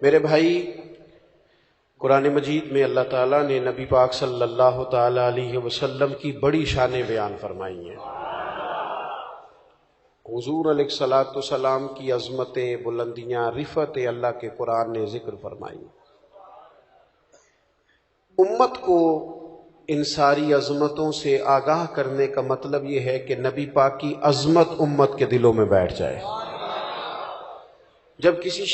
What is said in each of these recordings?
میرے بھائی، قرآن مجید میں اللہ تعالیٰ نے نبی پاک صلی اللہ تعالیٰ علیہ وسلم کی بڑی شانیں بیان فرمائی ہیں۔ حضور علیہ الصلوۃ والسلام کی عظمتیں، بلندیاں، رفعتیں اللہ کے قرآن نے ذکر فرمائی۔ امت کو ان ساری عظمتوں سے آگاہ کرنے کا مطلب یہ ہے کہ نبی پاک کی عظمت امت کے دلوں میں بیٹھ جائے۔ جب کسی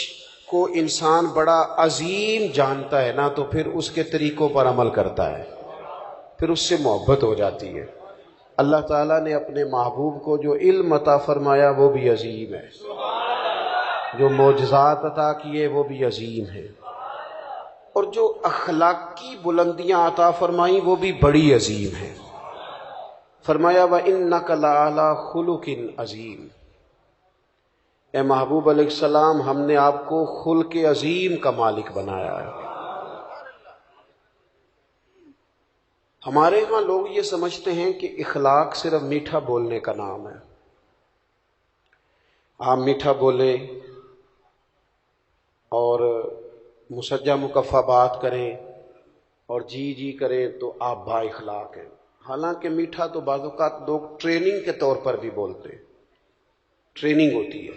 کو انسان بڑا عظیم جانتا ہے نا، تو پھر اس کے طریقوں پر عمل کرتا ہے، پھر اس سے محبت ہو جاتی ہے۔ اللہ تعالیٰ نے اپنے محبوب کو جو علم عطا فرمایا وہ بھی عظیم ہے، جو معجزات عطا کیے وہ بھی عظیم ہیں، اور جو اخلاقی بلندیاں عطا فرمائیں وہ بھی بڑی عظیم ہیں۔ فرمایا وَإِنَّكَ لَعَلَىٰ خُلُقٍ عَظِيمٍ، اے محبوب علیہ السلام، ہم نے آپ کو خلق عظیم کا مالک بنایا ہے۔ ہمارے ہاں لوگ یہ سمجھتے ہیں کہ اخلاق صرف میٹھا بولنے کا نام ہے۔ آپ میٹھا بولیں اور مسجع مکفہ بات کریں اور جی جی کریں تو آپ با اخلاق ہیں۔ حالانکہ میٹھا تو بعض اوقات لوگ ٹریننگ کے طور پر بھی بولتے ہیں، ٹریننگ ہوتی ہے۔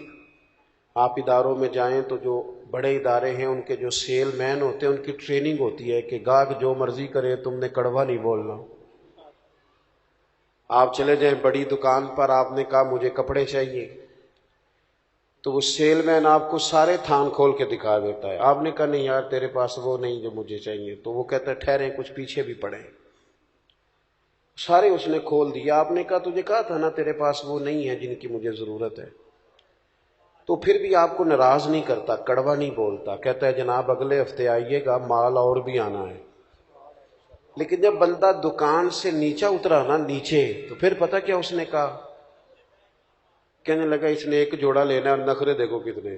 آپ اداروں میں جائیں تو جو بڑے ادارے ہیں ان کے جو سیل مین ہوتے ہیں ان کی ٹریننگ ہوتی ہے کہ گاہک جو مرضی کرے تم نے کڑوا نہیں بولنا۔ آپ چلے جائیں بڑی دکان پر، آپ نے کہا مجھے کپڑے چاہیے، تو وہ سیل مین آپ کو سارے تھان کھول کے دکھا دیتا ہے۔ آپ نے کہا نہیں یار تیرے پاس وہ نہیں جو مجھے چاہیے، تو وہ کہتا ہے ٹھہریں کچھ پیچھے بھی پڑیں، سارے اس نے کھول دیا۔ آپ نے کہا تجھے کہا تھا نا تیرے پاس وہ نہیں ہے جن کی مجھے ضرورت ہے، تو پھر بھی آپ کو ناراض نہیں کرتا، کڑوا نہیں بولتا، کہتا ہے جناب اگلے ہفتے آئیے گا، مال اور بھی آنا ہے۔ لیکن جب بندہ دکان سے نیچے اترا نا، نیچے، تو پھر پتہ کیا اس نے کہا؟ کہنے لگا اس نے ایک جوڑا لینا ہے اور نخرے دیکھو کتنے۔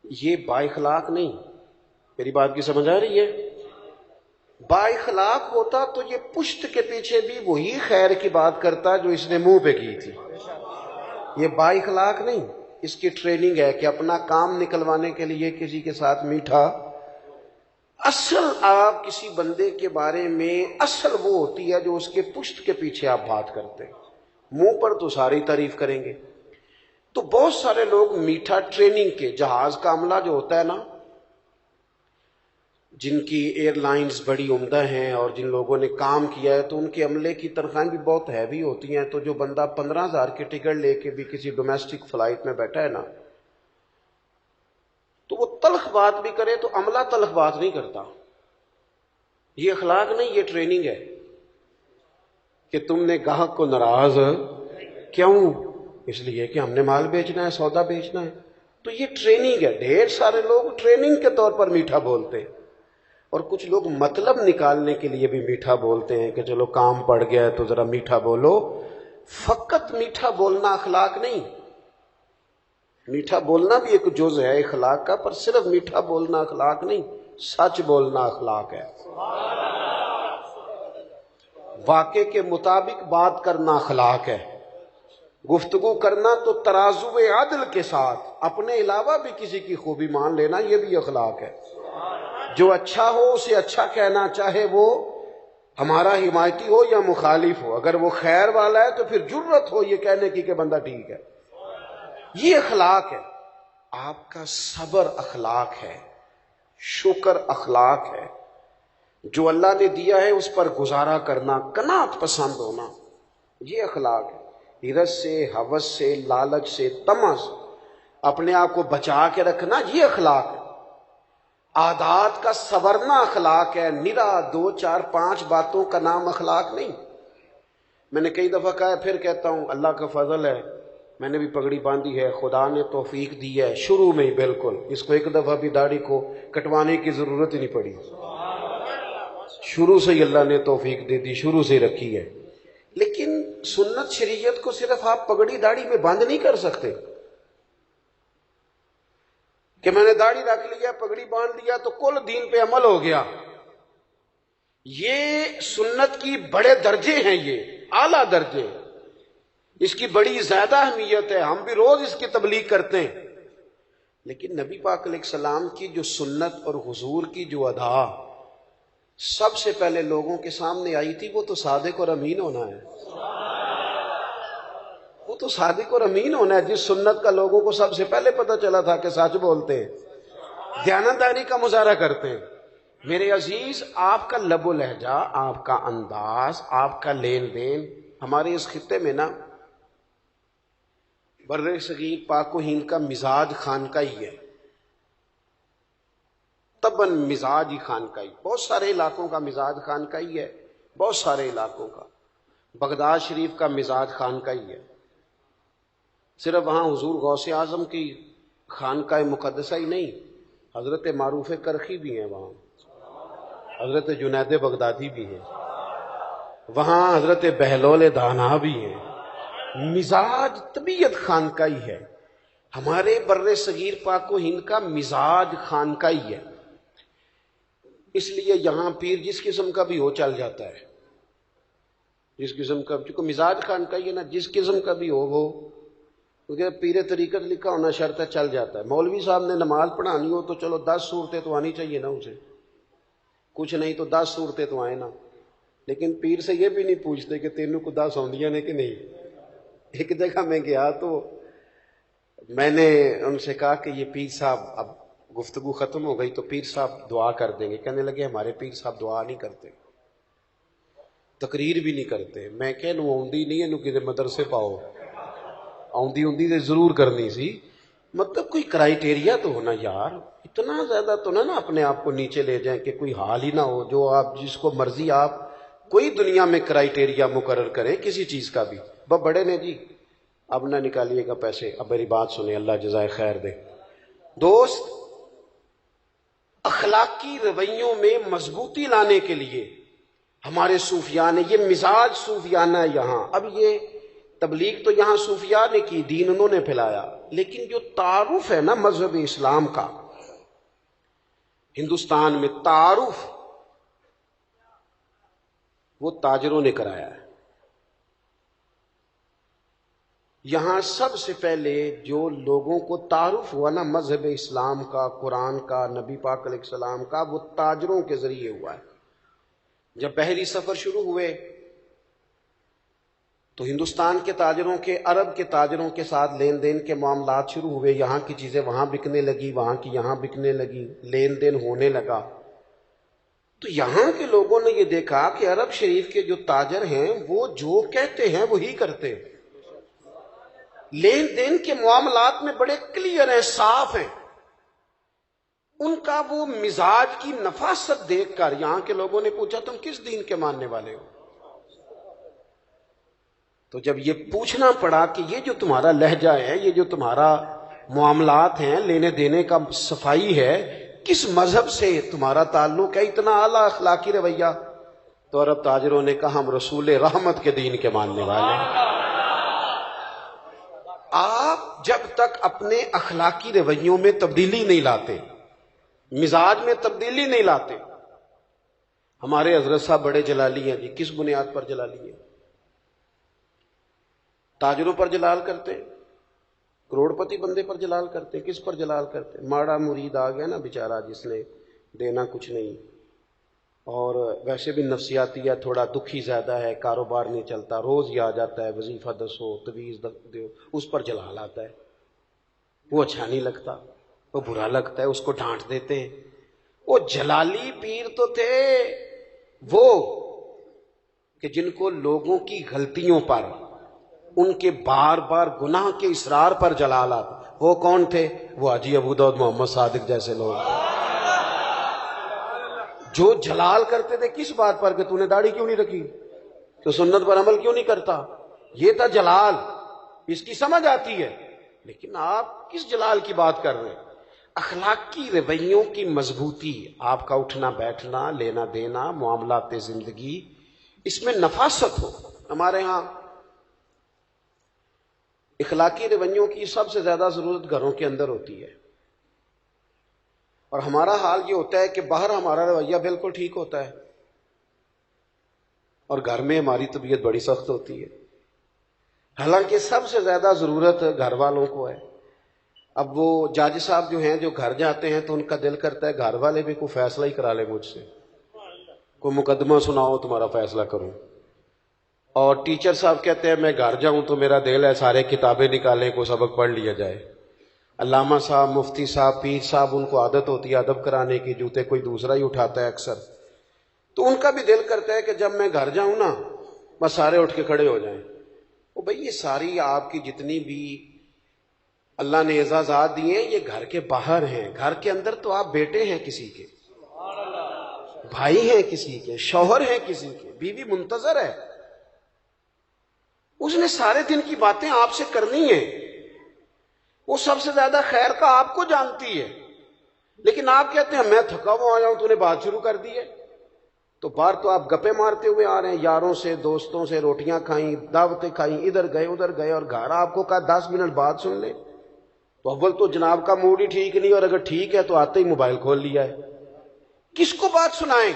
یہ با اخلاق نہیں۔ میری بات کی سمجھ آ رہی ہے؟ با اخلاق ہوتا تو یہ پشت کے پیچھے بھی وہی خیر کی بات کرتا جو اس نے منہ پہ کی تھی۔ یہ با اخلاق نہیں، اس کی ٹریننگ ہے کہ اپنا کام نکلوانے کے لیے کسی کے ساتھ میٹھا۔ اصل آپ کسی بندے کے بارے میں اصل وہ ہوتی ہے جو اس کے پشت کے پیچھے آپ بات کرتے ہیں، منہ پر تو ساری تعریف کریں گے۔ تو بہت سارے لوگ میٹھا ٹریننگ کے، جہاز کا عملہ جو ہوتا ہے نا، جن کی ایئر لائنز بڑی عمدہ ہیں اور جن لوگوں نے کام کیا ہے تو ان کے عملے کی تنخواہیں بھی بہت ہیوی ہوتی ہیں، تو جو بندہ 15,000 کی ٹکٹ لے کے بھی کسی ڈومیسٹک فلائٹ میں بیٹھا ہے نا، تو وہ تلخ بات بھی کرے تو عملہ تلخ بات نہیں کرتا۔ یہ اخلاق نہیں، یہ ٹریننگ ہے کہ تم نے گاہک کو ناراض کیوں؟ اس لیے کہ ہم نے مال بیچنا ہے، سودا بیچنا ہے۔ تو یہ ٹریننگ ہے۔ ڈھیر سارے لوگ ٹریننگ کے طور پر میٹھا بولتے ہیں، اور کچھ لوگ مطلب نکالنے کے لیے بھی میٹھا بولتے ہیں کہ چلو کام پڑ گیا ہے تو ذرا میٹھا بولو۔ فقط میٹھا بولنا اخلاق نہیں، میٹھا بولنا بھی ایک جز ہے اخلاق کا، پر صرف میٹھا بولنا اخلاق نہیں، سچ بولنا اخلاق ہے۔ واقعے کے مطابق بات کرنا اخلاق ہے۔ گفتگو کرنا تو ترازو عدل کے ساتھ اپنے علاوہ بھی کسی کی خوبی مان لینا، یہ بھی اخلاق ہے۔ جو اچھا ہو اسے اچھا کہنا، چاہے وہ ہمارا حمایتی ہو یا مخالف ہو۔ اگر وہ خیر والا ہے تو پھر جرت ہو یہ کہنے کی کہ بندہ ٹھیک ہے۔ یہ اخلاق ہے۔ آپ کا صبر اخلاق ہے، شکر اخلاق ہے، جو اللہ نے دیا ہے اس پر گزارا کرنا، قناعت پسند ہونا، یہ اخلاق ہے۔ ہرس سے، ہوس سے، لالچ سے، طمع سے اپنے آپ کو بچا کے رکھنا، یہ اخلاق ہے۔ عادات کا سورنا اخلاق ہے، نرا 2 4 5 باتوں کا نام اخلاق نہیں۔ میں نے کئی دفعہ کہا ہے، پھر کہتا ہوں، اللہ کا فضل ہے، میں نے بھی پگڑی باندھی ہے، خدا نے توفیق دی ہے شروع میں ہی، بالکل اس کو ایک دفعہ بھی داڑھی کو کٹوانے کی ضرورت ہی نہیں پڑی، شروع سے ہی اللہ نے توفیق دے دی، شروع سے ہی رکھی ہے۔ لیکن سنت شریعت کو صرف آپ پگڑی داڑھی میں بند نہیں کر سکتے کہ میں نے داڑھی رکھ لیا، پگڑی باندھ لیا تو کل دین پہ عمل ہو گیا۔ یہ سنت کی بڑے درجے ہیں، یہ اعلیٰ درجے، اس کی بڑی زیادہ اہمیت ہے۔ ہم بھی روز اس کی تبلیغ کرتے ہیں، لیکن نبی پاک علیہ السلام کی جو سنت اور حضور کی جو ادا سب سے پہلے لوگوں کے سامنے آئی تھی، وہ تو صادق اور امین ہونا ہے۔ وہ تو صادق اور امین ہونا ہے، جس سنت کا لوگوں کو سب سے پہلے پتہ چلا تھا کہ سچ بولتے ہیں، دیانتداری کا مظاہرہ کرتے ہیں۔ میرے عزیز، آپ کا لب و لہجہ، آپ کا انداز، آپ کا لین دین ہمارے اس خطے میں نا بر صغیر پاک و ہند کا مزاج خانقاہی ہے، تباً مزاج ہی خانقاہی۔ بہت سارے علاقوں کا مزاج خانقاہی ہے، بہت سارے علاقوں کا۔ بغداد شریف کا مزاج خانقاہی ہے، صرف وہاں حضور غوث اعظم کی خانقاہ مقدسہ ہی نہیں، حضرت معروف کرخی بھی ہیں وہاں، حضرت جنید بغدادی بھی ہیں وہاں، حضرت بہلول دانا بھی ہیں۔ مزاج طبیعت خانقاہی ہے، ہمارے بر صغیر پاک و ہند کا مزاج خانقاہی ہے۔ اس لیے یہاں پیر جس قسم کا بھی ہو چل جاتا ہے، جس قسم کا، چونکہ مزاج خانقاہی ہے نا، جس قسم کا بھی ہو وہ، کیونکہ پیر طریقت لکھا ہونا شرط ہے، چل جاتا ہے۔ مولوی صاحب نے نماز پڑھانی ہو تو چلو 10 صورتیں تو آنی چاہیے نا اسے، کچھ نہیں تو 10 صورتیں تو آئے نا، لیکن پیر سے یہ بھی نہیں پوچھتے کہ تینوں کو 10 آندیاں نے کہ نہیں۔ ایک جگہ میں گیا تو میں نے ان سے کہا کہ یہ پیر صاحب، اب گفتگو ختم ہو گئی تو پیر صاحب دعا کر دیں گے، کہنے لگے ہمارے پیر صاحب دعا نہیں کرتے، تقریر بھی نہیں کرتے۔ میں کہ نو آندی نہیں ہے، کسی مدرسے پاؤ، آندی تو ضرور کرنی سی، مطلب کوئی کرائیٹیریا تو ہونا یار، اتنا زیادہ تو نہ اپنے آپ کو نیچے لے جائیں کہ کوئی حال ہی نہ ہو جو آپ جس کو مرضی آپ کوئی دنیا میں کرائیٹیریا مقرر کریں کسی چیز کا بھی۔ بڑے نے جی اب نہ نکالیے گا پیسے، اب میری بات سنیں، اللہ جزائے خیر دے۔ دوست، اخلاقی رویوں میں مضبوطی لانے کے لیے ہمارے صوفیاء نے، یہ مزاج صوفیانہ ہے یہاں۔ اب یہ تبلیغ تو یہاں صوفیاء نے کی، دین انہوں نے پھیلایا، لیکن جو تعارف ہے نا مذہب اسلام کا، ہندوستان میں تعارف وہ تاجروں نے کرایا ہے۔ یہاں سب سے پہلے جو لوگوں کو تعارف ہوا نا مذہب اسلام کا، قرآن کا، نبی پاک علیہ السلام کا، وہ تاجروں کے ذریعے ہوا ہے۔ جب بحری سفر شروع ہوئے تو ہندوستان کے تاجروں کے، عرب کے تاجروں کے ساتھ لین دین کے معاملات شروع ہوئے، یہاں کی چیزیں وہاں بکنے لگی، وہاں کی یہاں بکنے لگی، لین دین ہونے لگا۔ تو یہاں کے لوگوں نے یہ دیکھا کہ عرب شریف کے جو تاجر ہیں وہ جو کہتے ہیں وہی کرتے ہیں، لین دین کے معاملات میں بڑے کلیئر ہیں، صاف ہیں۔ ان کا وہ مزاج کی نفاست دیکھ کر یہاں کے لوگوں نے پوچھا تم کس دین کے ماننے والے ہو؟ تو جب یہ پوچھنا پڑا کہ یہ جو تمہارا لہجہ ہے، یہ جو تمہارا معاملات ہیں، لینے دینے کا صفائی ہے، کس مذہب سے تمہارا تعلق ہے، اتنا اعلیٰ اخلاقی رویہ، تو عرب تاجروں نے کہا ہم رسول رحمت کے دین کے ماننے والے ہیں۔ آپ جب تک اپنے اخلاقی رویوں میں تبدیلی نہیں لاتے، مزاج میں تبدیلی نہیں لاتے، ہمارے حضرت صاحب بڑے جلالی ہیں جی، کس بنیاد پر جلالی ہیں؟ تاجروں پر جلال کرتے، کروڑ پتی بندے پر جلال کرتے، کس پر جلال کرتے؟ ماڑا مرید آ گیا نا بیچارہ، جس نے دینا کچھ نہیں، اور ویسے بھی نفسیاتی ہے، تھوڑا دکھی زیادہ ہے، کاروبار نہیں چلتا، روز ہی آ جاتا ہے، وظیفہ دسو، تویز دو، اس پر جلال آتا ہے، وہ اچھا نہیں لگتا، وہ برا لگتا ہے، اس کو ڈانٹ دیتے ہیں۔ وہ جلالی پیر تو تھے وہ کہ جن کو لوگوں کی غلطیوں پر، ان کے بار بار گناہ کے اصرار پر جلال آتا۔ وہ کون تھے؟ وہ حاجی ابو داؤد محمد صادق جیسے لوگ جو جلال کرتے تھے کس بات پر کہ تو نے داڑھی کیوں نہیں رکھی، تو سنت پر عمل کیوں نہیں کرتا، یہ تھا جلال، اس کی سمجھ آتی ہے۔ لیکن آپ کس جلال کی بات کر رہے ہیں؟ اخلاقی رویوں کی مضبوطی، آپ کا اٹھنا بیٹھنا، لینا دینا، معاملات زندگی، اس میں نفاست ہو۔ ہمارے ہاں اخلاقی رویوں کی سب سے زیادہ ضرورت گھروں کے اندر ہوتی ہے، اور ہمارا حال یہ ہوتا ہے کہ باہر ہمارا رویہ بالکل ٹھیک ہوتا ہے اور گھر میں ہماری طبیعت بڑی سخت ہوتی ہے، حالانکہ سب سے زیادہ ضرورت گھر والوں کو ہے۔ اب وہ جاج صاحب جو ہیں جو گھر جاتے ہیں تو ان کا دل کرتا ہے گھر والے بھی کوئی فیصلہ ہی کرا لے مجھ سے، کوئی مقدمہ سناؤ تمہارا فیصلہ کروں. اور ٹیچر صاحب کہتے ہیں میں گھر جاؤں تو میرا دل ہے سارے کتابیں نکالیں کو سبق پڑھ لیا جائے. علامہ صاحب، مفتی صاحب، پیر صاحب، ان کو عادت ہوتی ہے ادب کرانے کی، جوتے کوئی دوسرا ہی اٹھاتا ہے اکثر، تو ان کا بھی دل کرتا ہے کہ جب میں گھر جاؤں نا بس سارے اٹھ کے کھڑے ہو جائیں. وہ بھئی یہ ساری آپ کی جتنی بھی اللہ نے اعزازات دیے ہیں یہ گھر کے باہر ہیں، گھر کے اندر تو آپ بیٹے ہیں کسی کے، بھائی ہیں کسی کے، شوہر ہیں کسی کے، بیوی منتظر ہے، اس نے سارے دن کی باتیں آپ سے کرنی ہیں، وہ سب سے زیادہ خیر کا آپ کو جانتی ہے، لیکن آپ کہتے ہیں میں تھکا ہوا آیا ہوں تو نے بات شروع کر دی ہے. تو باہر تو آپ گپے مارتے ہوئے آ رہے ہیں، یاروں سے دوستوں سے روٹیاں کھائیں، دعوتیں کھائیں، ادھر گئے اور گھر آپ کو کہا 10 منٹ بعد سن لیں. تو اول تو جناب کا موڈ ہی ٹھیک نہیں، اور اگر ٹھیک ہے تو آتے ہی موبائل کھول لیا ہے. کس کو بات سنائیں؟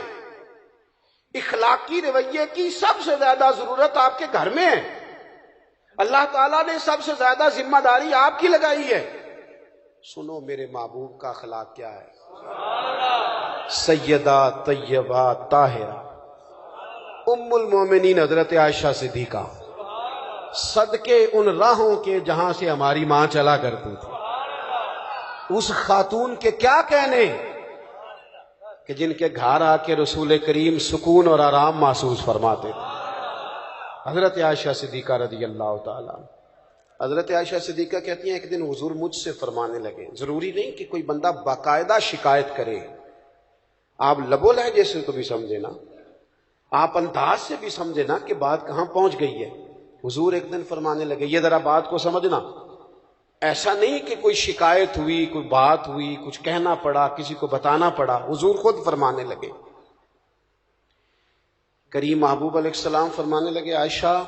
اخلاقی رویے کی سب سے زیادہ ضرورت آپ کے گھر میں ہے. اللہ تعالیٰ نے سب سے زیادہ ذمہ داری آپ کی لگائی ہے. سنو میرے محبوب کا اخلاق کیا ہے. سیدہ طیبہ طاہرہ ام المومنین حضرت عائشہ صدیقہ، صدقے ان راہوں کے جہاں سے ہماری ماں چلا کرتی تھی. اس خاتون کے کیا کہنے کہ جن کے گھر آ کے رسول کریم سکون اور آرام محسوس فرماتے تھے. حضرت عائشہ صدیقہ رضی اللہ تعالیٰ. حضرت عائشہ صدیقہ کہتی ہیں ایک دن حضور مجھ سے فرمانے لگے، ضروری نہیں کہ کوئی بندہ باقاعدہ شکایت کرے، آپ لب و لہجے سے تو بھی سمجھے نا، آپ انداز سے بھی سمجھے نا کہ بات کہاں پہنچ گئی ہے. حضور ایک دن فرمانے لگے یہ ذرا بات کو سمجھنا، ایسا نہیں کہ کوئی شکایت ہوئی، کوئی بات ہوئی، کچھ کہنا پڑا، کسی کو بتانا پڑا. حضور خود فرمانے لگے، کریم محبوب علیہ السلام فرمانے لگے عائشہ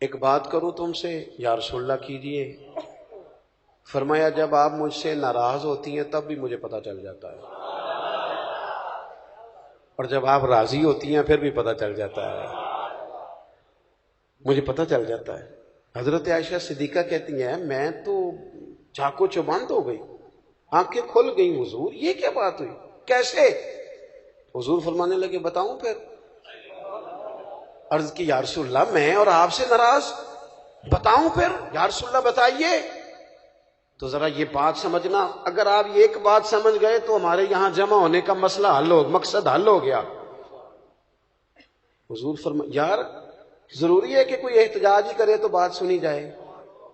ایک بات کروں تم سے؟ یا رسول اللہ کیجئے. فرمایا جب آپ مجھ سے ناراض ہوتی ہیں تب بھی مجھے پتہ چل جاتا ہے، اور جب آپ راضی ہوتی ہیں پھر بھی پتہ چل جاتا ہے، مجھے پتہ چل جاتا ہے. حضرت عائشہ صدیقہ کہتی ہیں میں تو چاقو چوبند ہو گئی، آنکھیں کھل گئی. حضور یہ کیا بات ہوئی، کیسے؟ حضور فرمانے لگے بتاؤں پھر؟ عرض کی یا رسول اللہ میں اور آپ سے ناراض، بتاؤں پھر؟ یا رسول اللہ بتائیے. تو ذرا یہ بات سمجھنا، اگر آپ یہ ایک بات سمجھ گئے تو ہمارے یہاں جمع ہونے کا مسئلہ حل ہو، مقصد حل ہو گیا. حضور فرمایا یار ضروری ہے کہ کوئی احتجاج ہی کرے تو بات سنی جائے،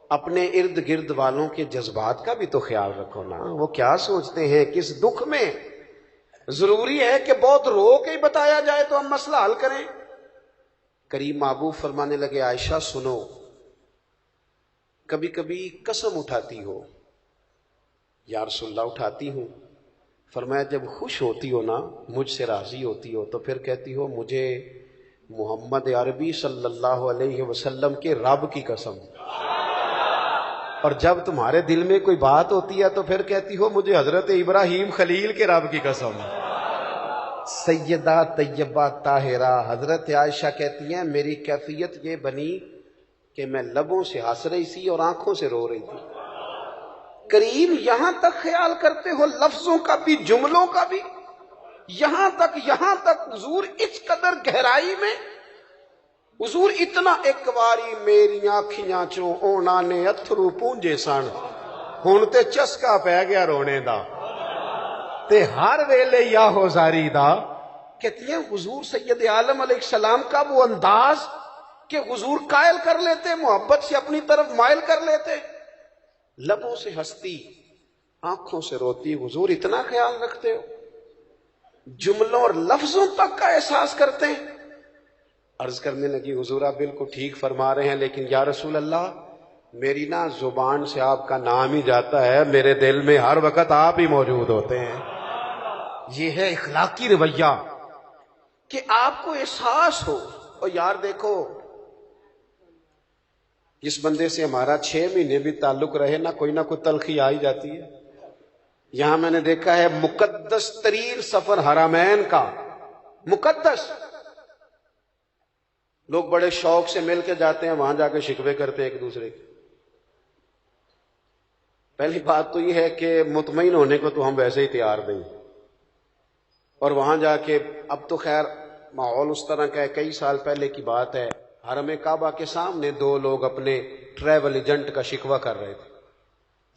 اپنے ارد گرد والوں کے جذبات کا بھی تو خیال رکھو نا، وہ کیا سوچتے ہیں کس دکھ میں. ضروری ہے کہ بہت رو کے ہی بتایا جائے تو ہم مسئلہ حل کریں. کریم محبوب فرمانے لگے عائشہ سنو، کبھی کبھی قسم اٹھاتی ہو؟ یا رسول اللہ اٹھاتی ہوں. فرمایا جب خوش ہوتی ہو نا، مجھ سے راضی ہوتی ہو تو پھر کہتی ہو مجھے محمد عربی صلی اللہ علیہ وسلم کے رب کی قسم. اور جب تمہارے دل میں کوئی بات ہوتی ہے تو پھر کہتی ہو مجھے حضرت ابراہیم خلیل کے رب کی قسم. سیدہ طیبہ طاہرہ حضرت عائشہ کہتی ہیں میری کیفیت یہ بنی کہ میں لبوں سے ہنس رہی تھی اور آنکھوں سے رو رہی تھی. کریم یہاں تک خیال کرتے ہو لفظوں کا بھی جملوں کا بھی، یہاں تک حضور اس قدر گہرائی میں. حضور اتنا ایک واری میری آنکھیاں چوں اونا نے اتھرو پونجے سن، ہن تے چسکا پہ گیا رونے دا تے ہر ویلے یا ہو زاری دا. کہتی ہیں حضور سید عالم علیہ السلام کا وہ انداز کہ حضور قائل کر لیتے، محبت سے اپنی طرف مائل کر لیتے، لبوں سے ہنستی آنکھوں سے روتی. حضور اتنا خیال رکھتے ہو، جملوں اور لفظوں تک کا احساس کرتے ہیں. عرض کرنے لگی حضور آپ بالکل ٹھیک فرما رہے ہیں، لیکن یا رسول اللہ میری نا زبان سے آپ کا نام ہی جاتا ہے، میرے دل میں ہر وقت آپ ہی موجود ہوتے ہیں. یہ ہے اخلاقی رویہ کہ آپ کو احساس ہو. اور یار دیکھو جس بندے سے ہمارا 6 مہینے بھی تعلق رہے نا کوئی نہ کوئی تلخی آ ہی جاتی ہے. یہاں میں نے دیکھا ہے مقدس ترین سفر حرمین کا، مقدس، لوگ بڑے شوق سے مل کے جاتے ہیں، وہاں جا کے شکوے کرتے ہیں ایک دوسرے کے. پہلی بات تو یہ ہے کہ مطمئن ہونے کو تو ہم ویسے ہی تیار نہیں، اور وہاں جا کے اب تو خیر ماحول اس طرح کا ہے، کئی سال پہلے کی بات ہے، حرم کعبہ کے سامنے دو لوگ اپنے ٹریول ایجنٹ کا شکوہ کر رہے تھے،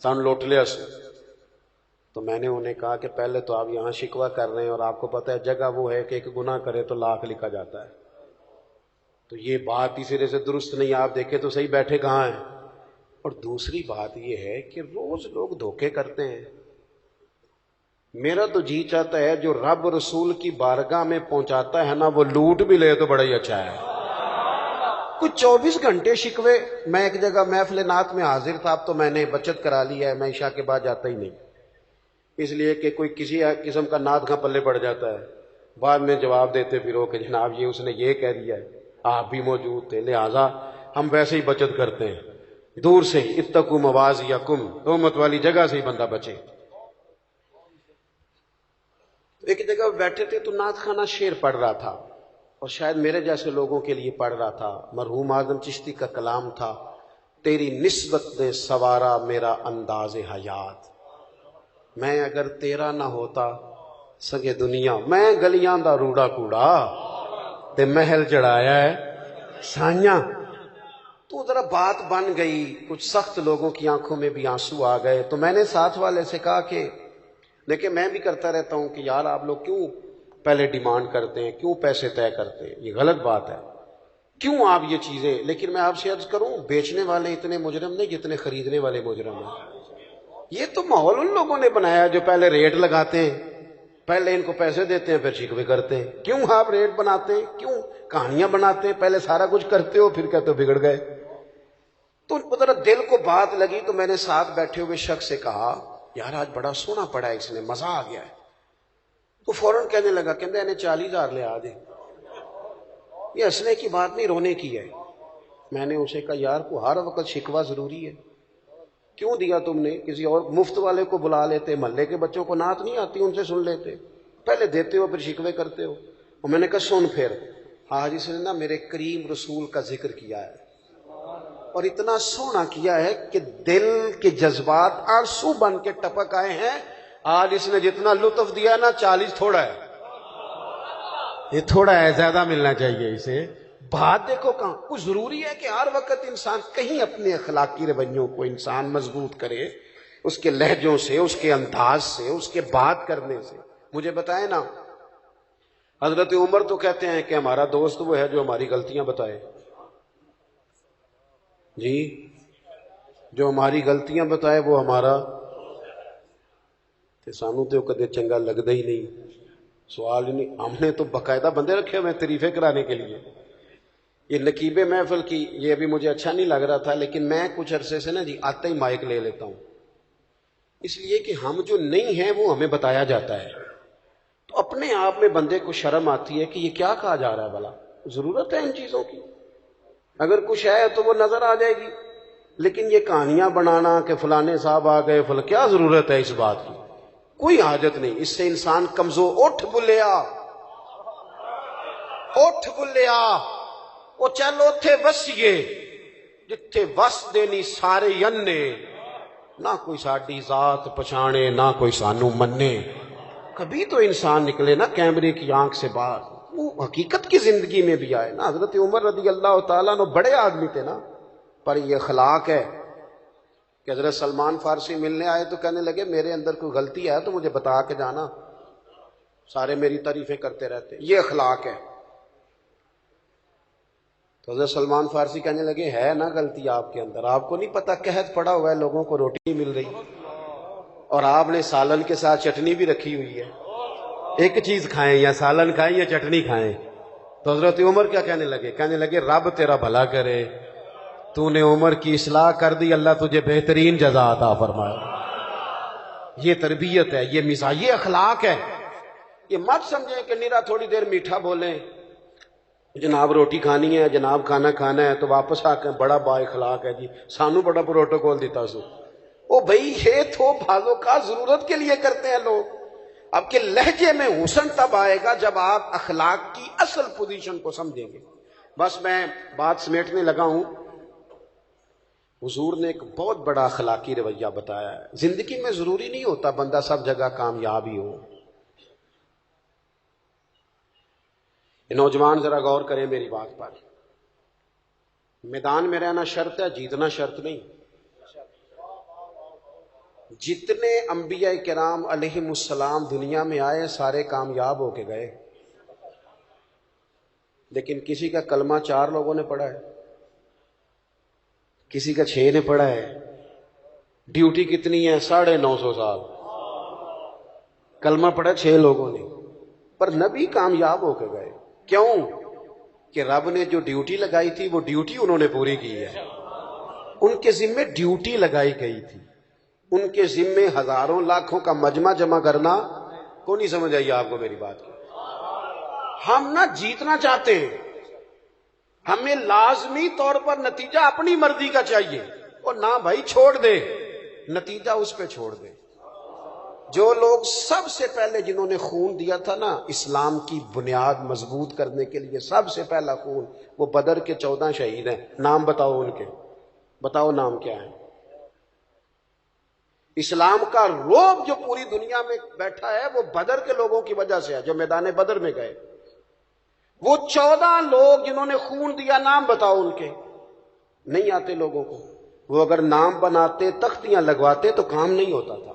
سن لوٹ لیا سے۔ تو میں نے انہیں کہا کہ پہلے تو آپ یہاں شکوہ کر رہے ہیں اور آپ کو پتہ ہے جگہ وہ ہے کہ ایک گناہ کرے تو لاکھ لکھا جاتا ہے، تو یہ بات ہی سرے سے درست نہیں، آپ دیکھیں تو صحیح بیٹھے کہاں ہیں۔ اور دوسری بات یہ ہے کہ روز لوگ دھوکے کرتے ہیں۔ میرا تو جی چاہتا ہے جو رب رسول کی بارگاہ میں پہنچاتا ہے نا وہ لوٹ بھی لے تو بڑا ہی اچھا ہے۔ کچھ 24 گھنٹے شکوے، میں ایک جگہ محفل نعت میں حاضر تھا، اب تو میں نے بچت کرا لی ہے، میں عشاء کے بعد جاتا ہی نہیں، اس لیے کہ کوئی کسی قسم کا نعت کا پلے پڑ جاتا ہے، بعد میں جواب دیتے پھرو کہ جناب یہ اس نے یہ کہہ دیا ہے، آپ بھی موجود تھے، لہٰذا ہم ویسے ہی بچت کرتے ہیں، دور سے ہی اتقوا مواضعکم، تہمت والی جگہ سے ہی بندہ بچے۔ ایک جگہ بیٹھے تھے تو نعت خانہ شعر پڑھ رہا تھا، اور شاید میرے جیسے لوگوں کے لیے پڑھ رہا تھا، مرحوم اعظم چشتی کا کلام تھا، تیری نسبت نے سوارا میرا انداز حیات، میں اگر تیرا نہ ہوتا سگے دنیا، میں گلیاں دا روڑا کوڑا تے محل چڑھایا ہے سائیاں۔ تو ذرا بات بن گئی، کچھ سخت لوگوں کی آنکھوں میں بھی آنسو آ گئے، تو میں نے ساتھ والے سے کہا کہ لیکن میں بھی کرتا رہتا ہوں کہ یار آپ لوگ کیوں پہلے ڈیمانڈ کرتے ہیں، کیوں پیسے طے کرتے ہیں، یہ غلط بات ہے، کیوں آپ یہ چیزیں، لیکن میں آپ سے عرض کروں بیچنے والے اتنے مجرم نہیں جتنے خریدنے والے مجرم ہیں۔ یہ تو ماحول ان لوگوں نے بنایا جو پہلے ریٹ لگاتے ہیں، پہلے ان کو پیسے دیتے ہیں پھر شکوے کرتے ہیں، کیوں آپ ریٹ بناتے ہیں، کیوں کہانیاں بناتے ہیں، پہلے سارا کچھ کرتے ہو پھر کہتے ہو بگڑ گئے۔ تو ذرا دل کو بات لگی تو میں نے ساتھ بیٹھے ہوئے شخص سے کہا یار آج بڑا سونا پڑا ہے، اس نے مزہ آ گیا ہے۔ تو فوراً کہنے لگا کہ انہیں 40,000 لے آ دے، یہ ہنسنے کی بات نہیں رونے کی ہے۔ میں نے اسے کہا یار کو ہر وقت شکوہ ضروری ہے، کیوں دیا تم نے، کسی اور مفت والے کو بلا لیتے، محلے کے بچوں کو نعت نہیں آتی ان سے سن لیتے، پہلے دیتے ہو پھر شکوے کرتے ہو۔ اور میں نے کہا سن پھر آج اس نے نا میرے کریم رسول کا ذکر کیا ہے، اور اتنا سونا کیا ہے کہ دل کے جذبات آنسو بن کے ٹپک آئے ہیں۔ آج اس نے جتنا لطف دیا نا 40 تھوڑا ہے، یہ تھوڑا ہے، زیادہ ملنا چاہیے اسے۔ بات دیکھو کہاں کچھ ضروری ہے کہ ہر وقت انسان کہیں اپنے اخلاقی رویوں کو انسان مضبوط کرے، اس کے لہجوں سے، اس کے انداز سے، اس کے بات کرنے سے۔ مجھے بتائیں نا، حضرت عمر تو کہتے ہیں کہ ہمارا دوست وہ ہے جو ہماری غلطیاں بتائے، جی جو ہماری غلطیاں بتائے وہ ہمارا تے سانو تو کدے چنگا لگتا ہی نہیں، سوال ہی نہیں۔ ہم نے تو باقاعدہ بندے رکھے ہوئے تعریفیں کرانے کے لیے۔ یہ نقیب محفل کی یہ بھی مجھے اچھا نہیں لگ رہا تھا، لیکن میں کچھ عرصے سے نا جی آتے ہی مائک لے لیتا ہوں، اس لیے کہ ہم جو نہیں ہیں وہ ہمیں بتایا جاتا ہے، تو اپنے آپ میں بندے کو شرم آتی ہے کہ یہ کیا کہا جا رہا ہے، بھلا ضرورت ہے ان چیزوں کی؟ اگر کچھ ہے تو وہ نظر آ جائے گی، لیکن یہ کہانیاں بنانا کہ فلانے صاحب آ گئے کیا ضرورت ہے اس بات کی؟ کوئی حاجت نہیں، اس سے انسان کمزور۔ اٹھ بلیا، اٹھ بلیا، وہ چل اوتھے وسیے جتھے وس دینی سارے ینے، نہ کوئی ساڈی ذات پچھانے نہ کوئی سانو منے۔ کبھی تو انسان نکلے نا کیمرے کی آنکھ سے باہر، وہ حقیقت کی زندگی میں بھی آئے نا۔ حضرت عمر رضی اللہ تعالیٰ عنہ بڑے آدمی تھے نا، پر یہ اخلاق ہے کہ حضرت سلمان فارسی ملنے آئے تو کہنے لگے میرے اندر کوئی غلطی ہے تو مجھے بتا کے جانا، سارے میری تعریفیں کرتے رہتے، یہ اخلاق ہے۔ تو حضرت سلمان فارسی کہنے لگے ہے نا غلطی آپ کے اندر، آپ کو نہیں پتا قحط پڑا ہوا ہے، لوگوں کو روٹی نہیں مل رہی، اور آپ نے سالن کے ساتھ چٹنی بھی رکھی ہوئی ہے، ایک چیز کھائیں، یا سالن کھائیں یا چٹنی کھائیں۔ تو حضرت عمر کیا کہنے لگے رب تیرا بھلا کرے، تو نے عمر کی اصلاح کر دی، اللہ تجھے بہترین جزا عطا فرمائے۔ یہ تربیت ہے، یہ مزاج، یہ اخلاق ہے۔ یہ مت سمجھیں کہ نیرا تھوڑی دیر میٹھا بولیں، جناب روٹی کھانی ہے، جناب کھانا کھانا ہے، تو واپس آ کے بڑا با اخلاق ہے جی، سانو بڑا پروٹوکول دیتا سو۔ او بھائی یہ تو بعضوں کا ضرورت کے لیے کرتے ہیں لوگ۔ آپ کے لہجے میں حسن تب آئے گا جب آپ اخلاق کی اصل پوزیشن کو سمجھیں گے۔ بس میں بات سمیٹنے لگا ہوں حضور نے ایک بہت بڑا اخلاقی رویہ بتایا ہے. زندگی میں ضروری نہیں ہوتا بندہ سب جگہ کامیاب ہی ہو. نوجوان ذرا غور کریں میری بات پر. میدان میں رہنا شرط ہے، جیتنا شرط نہیں. جتنے انبیاء کرام علیہم السلام دنیا میں آئے سارے کامیاب ہو کے گئے، لیکن کسی کا کلمہ 4 لوگوں نے پڑھا ہے، کسی کا 6 نے پڑھا ہے. ڈیوٹی کتنی ہے؟ 950 سال. کلمہ پڑھا 6 لوگوں نے، پر نبی کامیاب ہو کے گئے. کیوں؟ کہ رب نے جو ڈیوٹی لگائی تھی وہ ڈیوٹی انہوں نے پوری کی ہے. ان کے ذمے ڈیوٹی لگائی گئی تھی. ان کے ذمے ہزاروں لاکھوں کا مجمع جمع کرنا. کو نہیں سمجھ آئی آپ کو میری بات کی؟ ہم نہ جیتنا چاہتے ہیں، ہمیں لازمی طور پر نتیجہ اپنی مرضی کا چاہیے. اور نہ بھائی چھوڑ دے، نتیجہ اس پہ چھوڑ دے. جو لوگ سب سے پہلے جنہوں نے خون دیا تھا نا اسلام کی بنیاد مضبوط کرنے کے لیے، سب سے پہلا خون، وہ بدر کے 14 شہید ہیں. نام بتاؤ ان کے، بتاؤ نام کیا ہے؟ اسلام کا رعب جو پوری دنیا میں بیٹھا ہے وہ بدر کے لوگوں کی وجہ سے ہے، جو میدان بدر میں گئے. وہ 14 لوگ جنہوں نے خون دیا، نام بتاؤ ان کے. نہیں آتے لوگوں کو. وہ اگر نام بناتے، تختیاں لگواتے تو کام نہیں ہوتا تھا.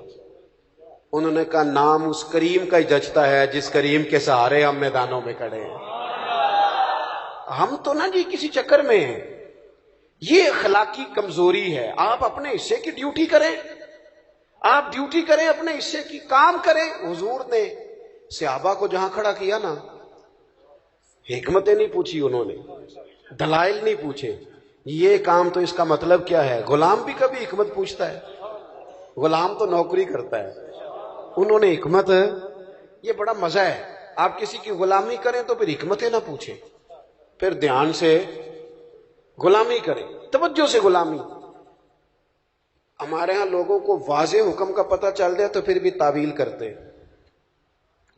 انہوں نے کہا نام اس کریم کا ہی جچتا ہے جس کریم کے سہارے ہم میدانوں میں کھڑے ہیں. ہم تو نا جی کسی چکر میں ہیں. یہ اخلاقی کمزوری ہے. آپ اپنے حصے کی ڈیوٹی کریں، آپ ڈیوٹی کریں، اپنے حصے کی کام کریں. حضور نے صحابہ کو جہاں کھڑا کیا نا، حکمتیں نہیں پوچھی انہوں نے، دلائل نہیں پوچھے. یہ کام تو اس کا مطلب کیا ہے؟ غلام بھی کبھی حکمت پوچھتا ہے؟ غلام تو نوکری کرتا ہے. انہوں نے حکمت، یہ بڑا مزہ ہے. آپ کسی کی غلامی کریں تو پھر حکمتیں نہ پوچھیں، پھر دھیان سے غلامی کریں، توجہ سے غلامی. ہمارے ہاں لوگوں کو واضح حکم کا پتہ چل جائے تو پھر بھی تعویل کرتے،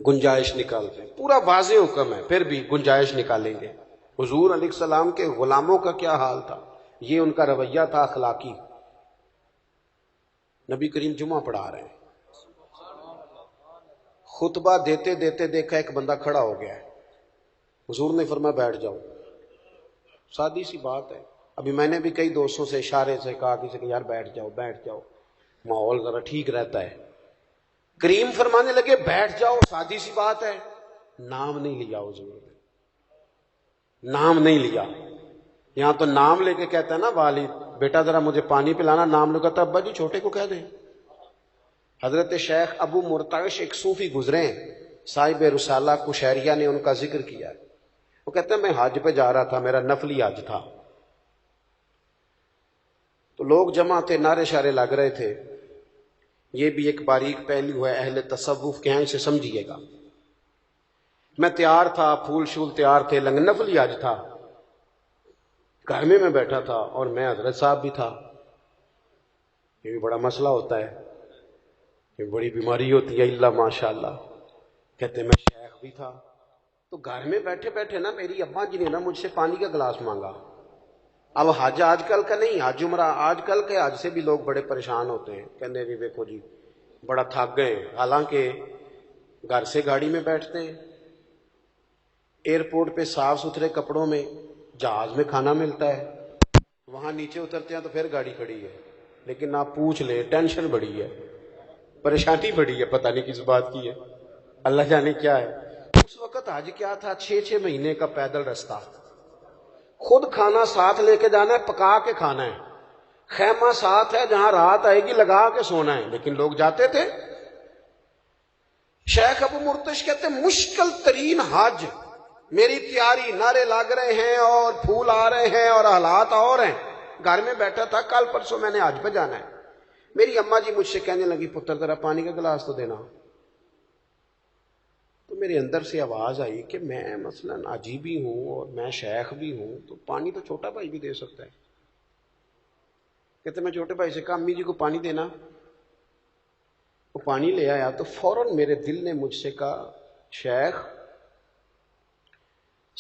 گنجائش نکالتے. پورا واضح حکم ہے پھر بھی گنجائش نکالیں گے. حضور علیہ السلام کے غلاموں کا کیا حال تھا؟ یہ ان کا رویہ تھا اخلاقی. نبی کریم جمعہ پڑھا رہے ہیں، خطبہ دیتے دیتے دیکھا ایک بندہ کھڑا ہو گیا ہے. حضور نے فرمایا بیٹھ جاؤ. سادی سی بات ہے. ابھی میں نے بھی کئی دوستوں سے اشارے سے کہا کسی کہ یار بیٹھ جاؤ بیٹھ جاؤ، ماحول ذرا ٹھیک رہتا ہے. کریم فرمانے لگے بیٹھ جاؤ. سادی سی بات ہے. نام نہیں لیا حضور نے، نام نہیں لیا. یہاں تو نام لے کے کہتا ہے نا والد، بیٹا ذرا مجھے پانی پلانا. نام لے کہتا ابا جی چھوٹے کو کہہ دیں. حضرت شیخ ابو مرتعش ایک صوفی گزرے ہیں، صاحب رسالہ کشیریہ نے ان کا ذکر کیا. وہ کہتے ہیں میں حج پہ جا رہا تھا، میرا نفلی حج تھا. تو لوگ جمع تھے، نعرے شارے لگ رہے تھے. یہ بھی ایک باریک پہلو ہے اہل تصوف کے ہیں، اسے سمجھیے گا. میں تیار تھا، پھول شول تیار تھے، نفلی حج تھا. گھر میں بیٹھا تھا اور میں حضرت صاحب بھی تھا. یہ بھی بڑا مسئلہ ہوتا ہے، یہ بڑی بیماری ہوتی ہے. اللہ ماشاء اللہ. کہتے میں شیخ بھی تھا. تو گھر میں بیٹھے بیٹھے نا میری اماں جی نے نا مجھ سے پانی کا گلاس مانگا. اب حج آج کل کا نہیں، حج عمرہ آج کل کے حج سے بھی لوگ بڑے پریشان ہوتے ہیں. کہنے بھی دیکھو جی بڑا تھک گئے. حالانکہ گھر سے گاڑی میں بیٹھتے ہیں، ایئرپورٹ پہ صاف ستھرے کپڑوں میں، جہاز میں کھانا ملتا ہے، وہاں نیچے اترتے ہیں تو پھر گاڑی کھڑی ہے. لیکن آپ پوچھ لیں ٹینشن بڑی ہے، پریشانی بڑی ہے، پتہ نہیں کس بات کی ہے، اللہ جانے کیا ہے. اس وقت حج کیا تھا؟ 6 مہینے کا پیدل رستہ، خود کھانا ساتھ لے کے جانا ہے، پکا کے کھانا ہے، خیمہ ساتھ ہے، جہاں رات آئے گی لگا کے سونا ہے. لیکن لوگ جاتے تھے. شیخ ابو مرتش کہتے مشکل ترین حج، میری تیاری، نعرے لگ رہے ہیں اور پھول آ رہے ہیں اور حالات اور ہیں. گھر میں بیٹھا تھا، کل پرسوں میں نے حج پہ جانا ہے. میری اماں جی مجھ سے کہنے لگی پتر ذرا پانی کا گلاس تو دینا. تو میرے اندر سے آواز آئی کہ میں مثلا حاجی بھی ہوں اور میں شیخ بھی ہوں، تو پانی تو چھوٹا بھائی بھی دے سکتا ہے. کہتے میں چھوٹے بھائی سے کہا امی جی کو پانی دینا. وہ پانی لے آیا تو فوراً میرے دل نے مجھ سے کہا شیخ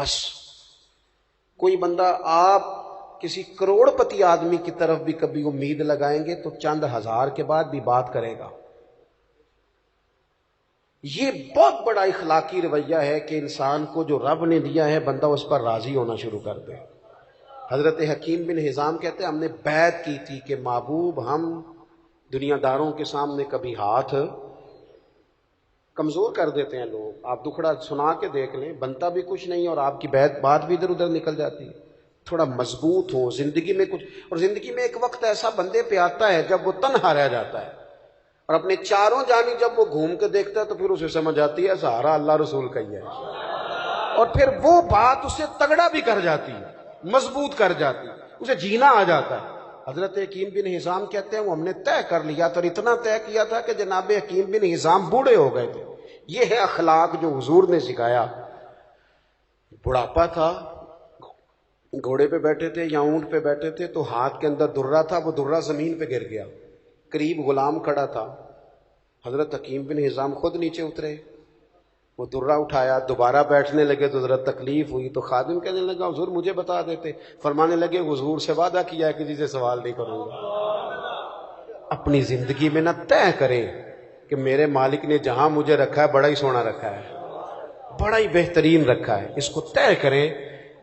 بس کوئی بندہ آپ کسی کروڑپتی آدمی کی طرف بھی کبھی امید لگائیں گے تو چند ہزار کے بعد بھی بات کرے گا. یہ بہت بڑا اخلاقی رویہ ہے کہ انسان کو جو رب نے دیا ہے بندہ اس پر راضی ہونا شروع کر دے. حضرت حکیم بن حزام کہتے ہیں ہم نے بیعت کی تھی کہ محبوب ہم دنیا داروں کے سامنے کبھی ہاتھ کمزور کر دیتے ہیں لوگ، آپ دکھڑا سنا کے دیکھ لیں، بنتا بھی کچھ نہیں اور آپ کی بات بھی ادھر ادھر نکل جاتی ہے. تھوڑا مضبوط ہو زندگی میں کچھ. اور زندگی میں ایک وقت ایسا بندے پہ آتا ہے جب وہ تنہا رہ جاتا ہے اور اپنے چاروں جانب جب وہ گھوم کے دیکھتا ہے تو پھر اسے سمجھ آتی ہے سہارا اللہ رسول کا ہی ہے، اور پھر وہ بات اسے تگڑا بھی کر جاتی ہے، مضبوط کر جاتی ہے، اسے جینا آ جاتا ہے. حضرت حکیم بن حزام کہتے ہیں وہ ہم نے طے کر لیا تھا اور اتنا طے کیا تھا کہ جناب حکیم بن حزام بوڑھے ہو گئے تھے. یہ ہے اخلاق جو حضور نے سکھایا. بڑھاپا تھا، گھوڑے پہ بیٹھے تھے یا اونٹ پہ بیٹھے تھے تو ہاتھ کے اندر درہ تھا، وہ درہ زمین پہ گر گیا، قریب غلام کھڑا تھا. حضرت حکیم بن حزام خود نیچے اترے، وہ درہ اٹھایا، دوبارہ بیٹھنے لگے تو ذرا تکلیف ہوئی تو خادم کہنے لگا حضور مجھے بتا دیتے. فرمانے لگے حضور سے وعدہ کیا ہے کسی سے سوال نہیں کروں گا. اپنی زندگی میں نہ طے کریں کہ میرے مالک نے جہاں مجھے رکھا ہے بڑا ہی سونا رکھا ہے، بڑا ہی بہترین رکھا ہے، اس کو طے کریں.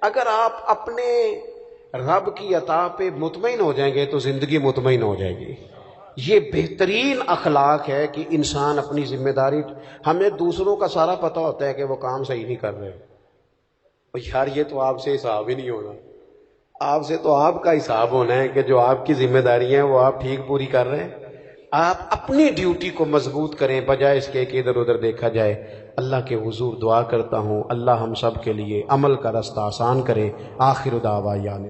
اگر آپ اپنے رب کی عطا پہ مطمئن ہو جائیں گے تو زندگی مطمئن ہو جائے گی. یہ بہترین اخلاق ہے کہ انسان اپنی ذمہ داری. ہمیں دوسروں کا سارا پتہ ہوتا ہے کہ وہ کام صحیح نہیں کر رہے، یار یہ تو آپ سے حساب ہی نہیں ہونا. آپ سے تو آپ کا حساب ہونا ہے کہ جو آپ کی ذمہ داریاں ہیں وہ آپ ٹھیک پوری کر رہے ہیں. آپ اپنی ڈیوٹی کو مضبوط کریں بجائے اس کے کہ ادھر ادھر دیکھا جائے. اللہ کے حضور دعا کرتا ہوں اللہ ہم سب کے لیے عمل کا راستہ آسان کرے. آخر دعوانا